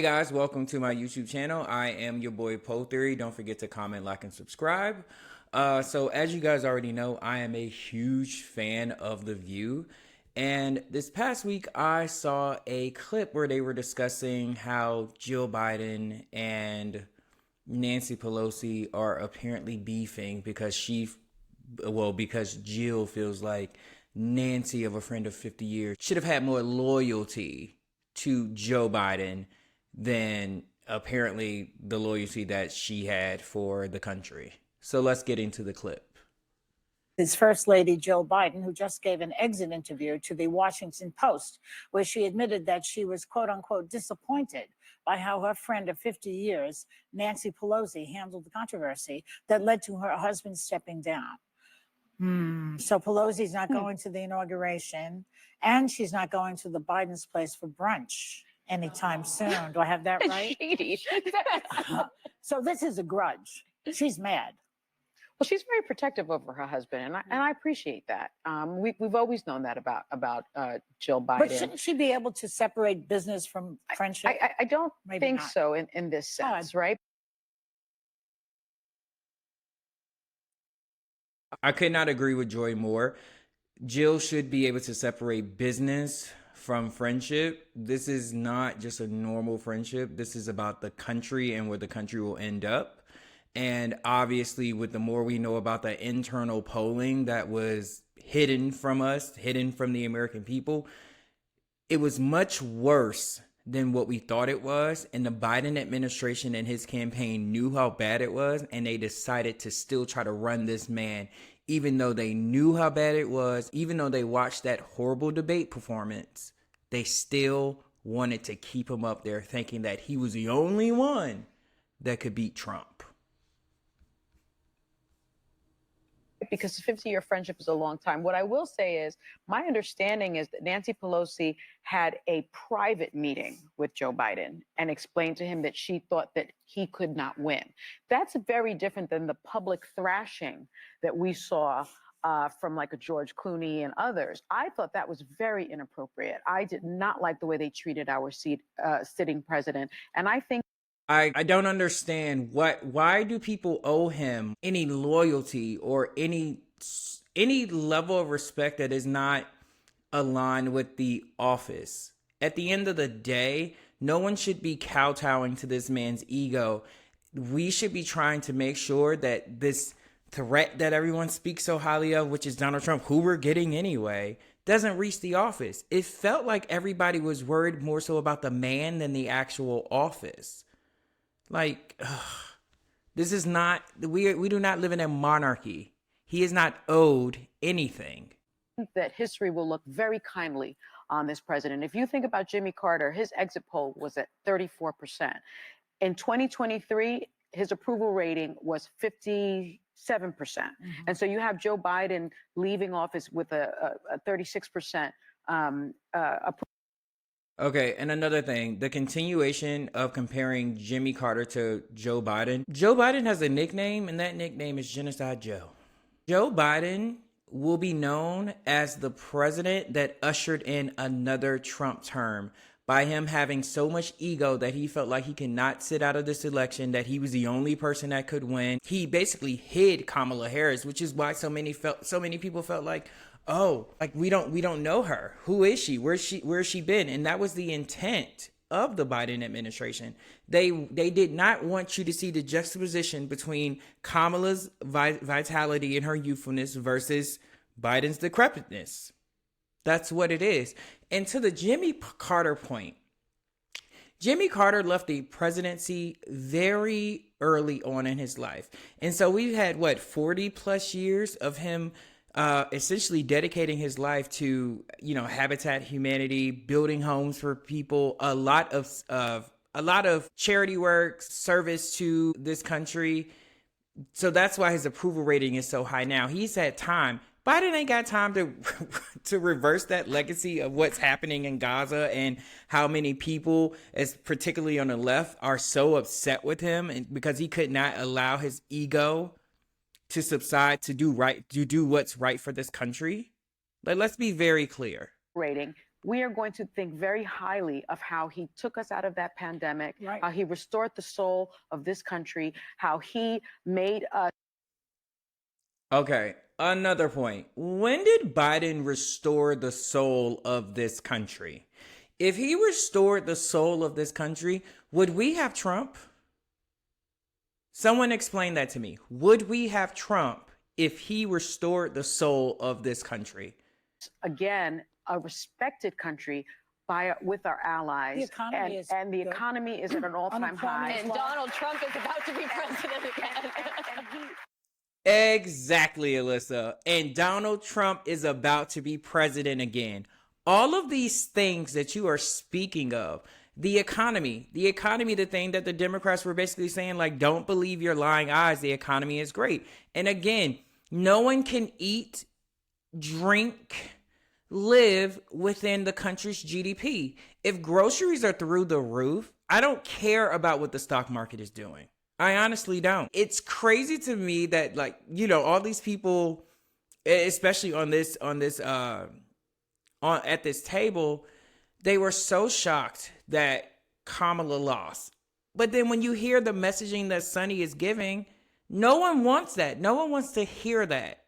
Hey guys, welcome to my YouTube channel. I am your boy Poe Theory. Don't forget to comment, like, and subscribe. So as you guys already know, I am a huge fan of The View. And this past week, I saw a clip where they were discussing how Jill Biden and Nancy Pelosi are apparently beefing because because Jill feels like Nancy, of a friend of 50 years, should have had more loyalty to Joe Biden than apparently the loyalty that she had for the country. So let's get into the clip. His First Lady Jill Biden, who just gave an exit interview to the Washington Post, where she admitted that she was, quote unquote, disappointed by how her friend of 50 years, Nancy Pelosi, handled the controversy that led to her husband stepping down. So Pelosi's not going to the inauguration, and she's not going to the Biden's place for brunch anytime soon. Do I have that right? Shady. So this is a grudge. She's mad. Well, she's very protective over her husband, and I appreciate that. We've always known that about Jill Biden. But shouldn't she be able to separate business from friendship? I don't Maybe think not. so in this sense, right? I could not agree with Joy more. Jill should be able to separate business from friendship. This is not just a normal friendship. This is about the country and where the country will end up. And obviously, with the more we know about the internal polling that was hidden from us, hidden from the American people, it was much worse than what we thought it was. And the Biden administration and his campaign knew how bad it was, and they decided to still try to run this man, even though they knew how bad it was, even though they watched that horrible debate performance, they still wanted to keep him up there, thinking that he was the only one that could beat Trump. Because a 50-year friendship is a long time. What I will say is, my understanding is that Nancy Pelosi had a private meeting with Joe Biden and explained to him that she thought that he could not win. That's very different than the public thrashing that we saw from like a George Clooney and others. I thought that was very inappropriate. I did not like the way they treated our sitting president. And I think I don't understand why do people owe him any loyalty or any level of respect that is not aligned with the office. At the end of the day, no one should be kowtowing to this man's ego. We should be trying to make sure that this threat that everyone speaks so highly of, which is Donald Trump, who we're getting anyway, doesn't reach the office. It felt like everybody was worried more so about the man than the actual office. Like, this is not, we do not live in a monarchy. He is not owed anything. that history will look very kindly on this president. If you think about Jimmy Carter, his exit poll was at 34%. In 2023, his approval rating was 57%. And so you have Joe Biden leaving office with a 36% approval. Okay, and another thing, the continuation of comparing Jimmy Carter to Joe Biden. Joe Biden has a nickname, and that nickname is Genocide Joe. Joe Biden will be known as the president that ushered in another Trump term by him having so much ego that he felt like he cannot sit out of this election, that he was the only person that could win. He basically hid Kamala Harris, which is why so many people felt like, oh, like we don't know her. Who is she? Where's she been? And that was the intent of the Biden administration. They did not want you to see the juxtaposition between Kamala's vitality and her youthfulness versus Biden's decrepitness. That's what it is. And to the Jimmy Carter point, Jimmy Carter left the presidency very early on in his life. And so we've had, 40 plus years of him essentially dedicating his life to, Habitat Humanity, building homes for people, a lot of charity work, service to this country. So that's why his approval rating is so high now. He's had time. Biden ain't got time to reverse that legacy of what's happening in Gaza and how many people, as particularly on the left, are so upset with him and because he could not allow his ego to subside to do what's right for this country. But let's be very clear. Rating we are going to think very highly of how he took us out of that pandemic, Right. how he restored the soul of this country, how he made us. Okay, another point. When did Biden restore the soul of this country? If he restored the soul of this country, would we have Trump? Someone explain that to me. Would we have Trump if he restored the soul of this country? Again, a respected country with our allies. The economy and the economy is at an all-time high. And Donald Trump is about to be president again. Exactly, Alyssa. And Donald Trump is about to be president again. All of these things that you are speaking of, the economy, the thing that the Democrats were basically saying, like, don't believe your lying eyes. The economy is great. And again, no one can eat, drink, live within the country's GDP. If groceries are through the roof, I don't care about what the stock market is doing. I honestly don't. It's crazy to me that, like, you know, all these people, especially at this table, they were so shocked that Kamala lost. But then when you hear the messaging that Sonny is giving, no one wants that. No one wants to hear that.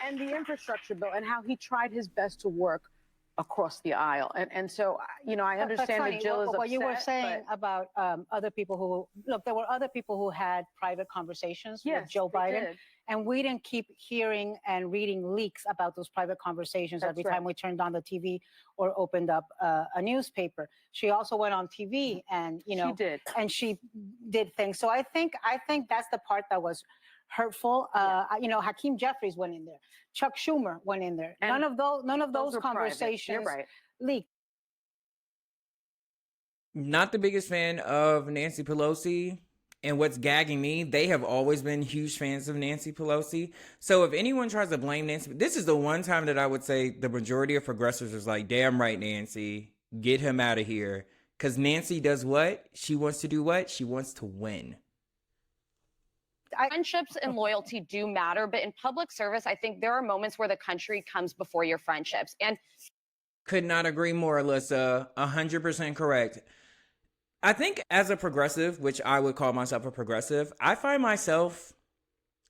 And the infrastructure bill and how he tried his best to work across the aisle. And so, you know, I understand that Jill is upset. What you were saying about other people who, look, there were other people who had private conversations with Joe Biden. And we didn't keep hearing and reading leaks about those private conversations every time we turned on the TV or opened up a newspaper. She also went on TV and, you know, She did. And she did things. So I think that's the part that was hurtful. You know, Hakeem Jeffries went in there. Chuck Schumer went in there. And None of those conversations leaked. Not the biggest fan of Nancy Pelosi. And what's gagging me, they have always been huge fans of Nancy Pelosi. So if anyone tries to blame Nancy, this is the one time that I would say the majority of progressives is like, damn right, Nancy, get him out of here. Because Nancy does what? She wants to do what? She wants to win. Friendships and loyalty do matter, but in public service, I think there are moments where the country comes before your friendships. And could not agree more, Alyssa. 100% correct. I think as a progressive, which I would call myself a progressive, I find myself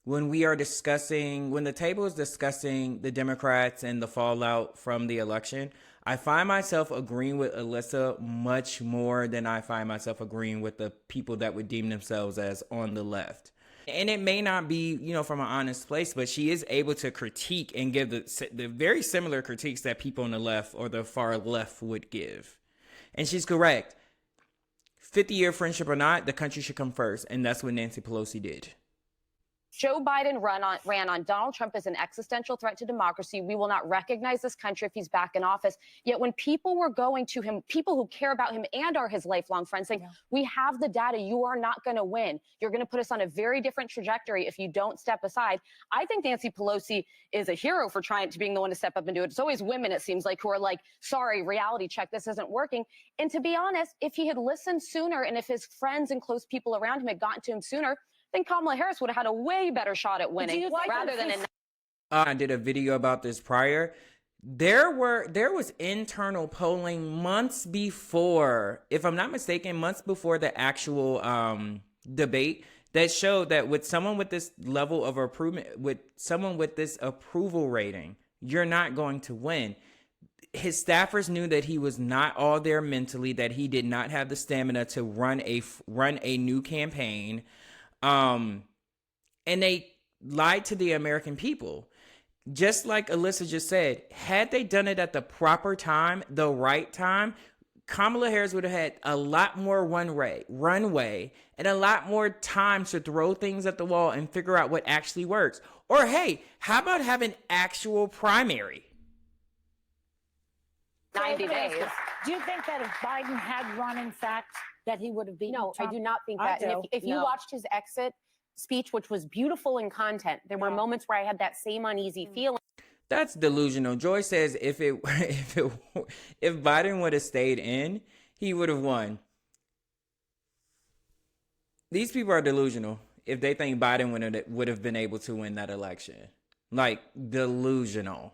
when the table is discussing the Democrats and the fallout from the election, I find myself agreeing with Alyssa much more than I find myself agreeing with the people that would deem themselves as on the left. And it may not be, you know, from an honest place, but she is able to critique and give the very similar critiques that people on the left or the far left would give. And she's correct. 50-year friendship or not, the country should come first. And that's what Nancy Pelosi did. Joe Biden ran on Donald Trump as an existential threat to democracy. We will not recognize this country if he's back in office. Yet when people were going to him, people who care about him and are his lifelong friends saying, we have the data, you are not going to win. You're going to put us on a very different trajectory if you don't step aside. I think Nancy Pelosi is a hero for trying to being the one to step up and do it. It's always women, it seems like, who are like, sorry, reality check, this isn't working. And to be honest, if he had listened sooner and if his friends and close people around him had gotten to him sooner, I think Kamala Harris would have had a way better shot at winning rather than I did a video about this prior. There was internal polling months before, if I'm not mistaken, months before the actual debate that showed that with someone with this level of improvement, with someone with this approval rating, you're not going to win. His staffers knew that he was not all there mentally, that he did not have the stamina to run a new campaign. And they lied to the American people. Just like Alyssa just said, had they done it at the proper time, the right time, Kamala Harris would have had a lot more runway, and a lot more time to throw things at the wall and figure out what actually works. Or hey, how about have an actual primary? 90 days. Do you think that if Biden had run, in fact, that he would have beaten No, Trump? I do not think I that. And do. if you watched his exit speech, which was beautiful in content, there were moments where I had that same uneasy feeling. That's delusional. Joy says if Biden would have stayed in, he would have won. These people are delusional if they think Biden would have been able to win that election. Like, delusional.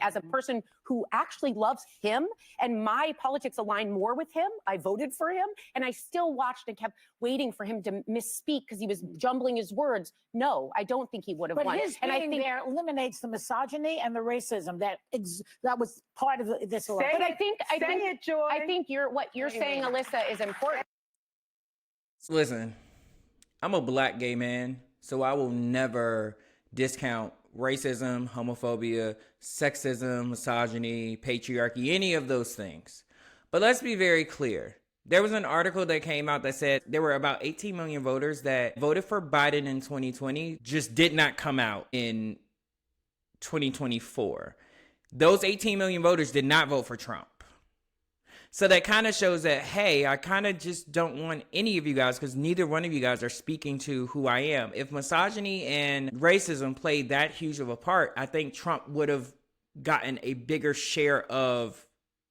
as a person who actually loves him and my politics align more with him. I voted for him and I still watched and kept waiting for him to misspeak because he was jumbling his words. No, I don't think he would have won. But his being there eliminates the misogyny and the racism that was part of this election. But I think Joy. I think what you're saying, Alyssa, is important. Listen, I'm a black gay man, so I will never discount racism, homophobia, sexism, misogyny, patriarchy, any of those things. But let's be very clear. There was an article that came out that said there were about 18 million voters that voted for Biden in 2020, just did not come out in 2024. Those 18 million voters did not vote for Trump. So that kind of shows that, hey, I kind of just don't want any of you guys because neither one of you guys are speaking to who I am. If misogyny and racism played that huge of a part, I think Trump would have gotten a bigger share of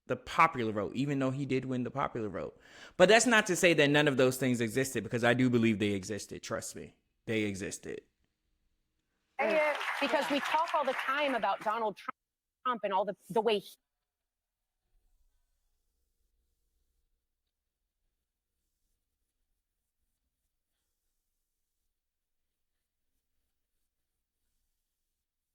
the popular vote, even though he did win the popular vote. But that's not to say that none of those things existed, because I do believe they existed. Trust me, they existed. Because we talk all the time about Donald Trump and all the way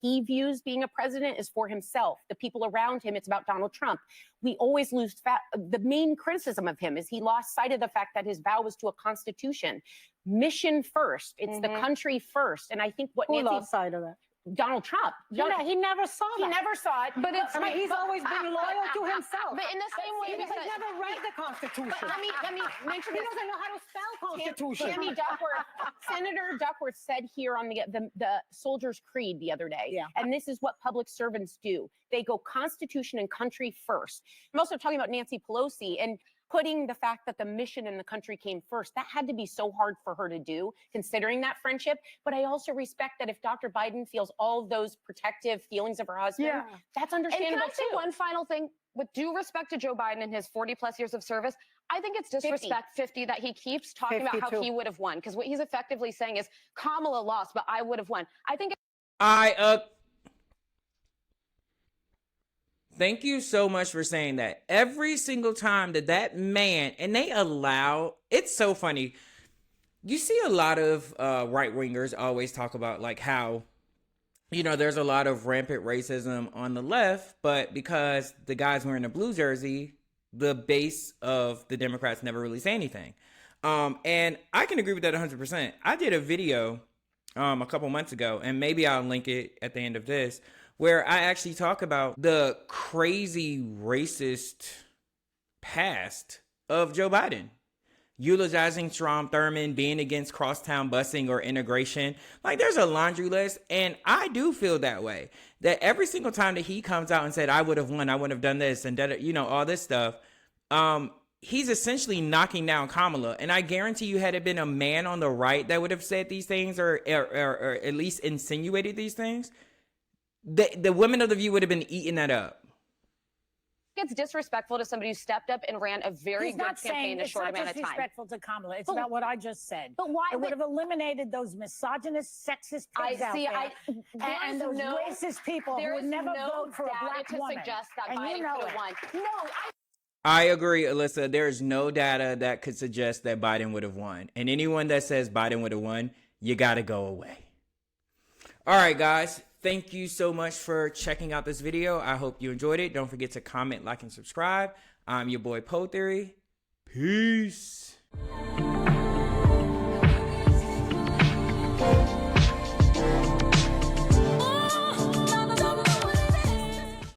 he views being a president is for himself. The people around him, it's about Donald Trump. We always lose the main criticism of him is he lost sight of the fact that his vow was to a constitution. Mission first. It's the country first. And I think what Who lost sight of that? Donald Trump. He never saw that. He never saw it. But it's he's always been loyal to himself. But in the same way, He's never read the Constitution. Let me mention He this. doesn't know how to spell Constitution. Tammy Senator Duckworth said here on the Soldier's Creed the other day, and this is what public servants do. They go Constitution and country first. I'm also talking about Nancy Pelosi and putting the fact that the mission in the country came first. That had to be so hard for her to do, considering that friendship. But I also respect that if Dr. Biden feels all of those protective feelings of her husband, that's understandable. And can I say one final thing? With due respect to Joe Biden and his 40 plus years of service, I think it's disrespect 50 that he keeps talking about how he would have won. Because what he's effectively saying is Kamala lost, but I would have won. I think Thank you so much for saying that. Every single time that man, and they allow, it's so funny. You see a lot of right-wingers always talk about like how, you know, there's a lot of rampant racism on the left, but because the guy's wearing a blue jersey, the base of the Democrats never really say anything. And I can agree with that 100%. I did a video a couple months ago, and maybe I'll link it at the end of this, where I actually talk about the crazy racist past of Joe Biden. Eulogizing Strom Thurmond, being against crosstown busing or integration. Like, there's a laundry list, and I do feel that way. That every single time that he comes out and said, I would have won, I would have done this, and that, you know, all this stuff, he's essentially knocking down Kamala. And I guarantee you, had it been a man on the right that would have said these things or at least insinuated these things, the women of the View would have been eating that up. It's disrespectful to somebody who stepped up and ran a very good campaign in a short amount of time. It's not disrespectful to Kamala. It's about what I just said. But why? It would have eliminated those misogynist, sexist pigs out there, and those racist people who would never vote for a black woman. To suggest that and Biden you know could have won. No, I agree, Alyssa. There is no data that could suggest that Biden would have won. And anyone that says Biden would have won, you got to go away. All right, guys. Thank you so much for checking out this video. I hope you enjoyed it. Don't forget to comment, like, and subscribe. I'm your boy, Poe Theory. Peace.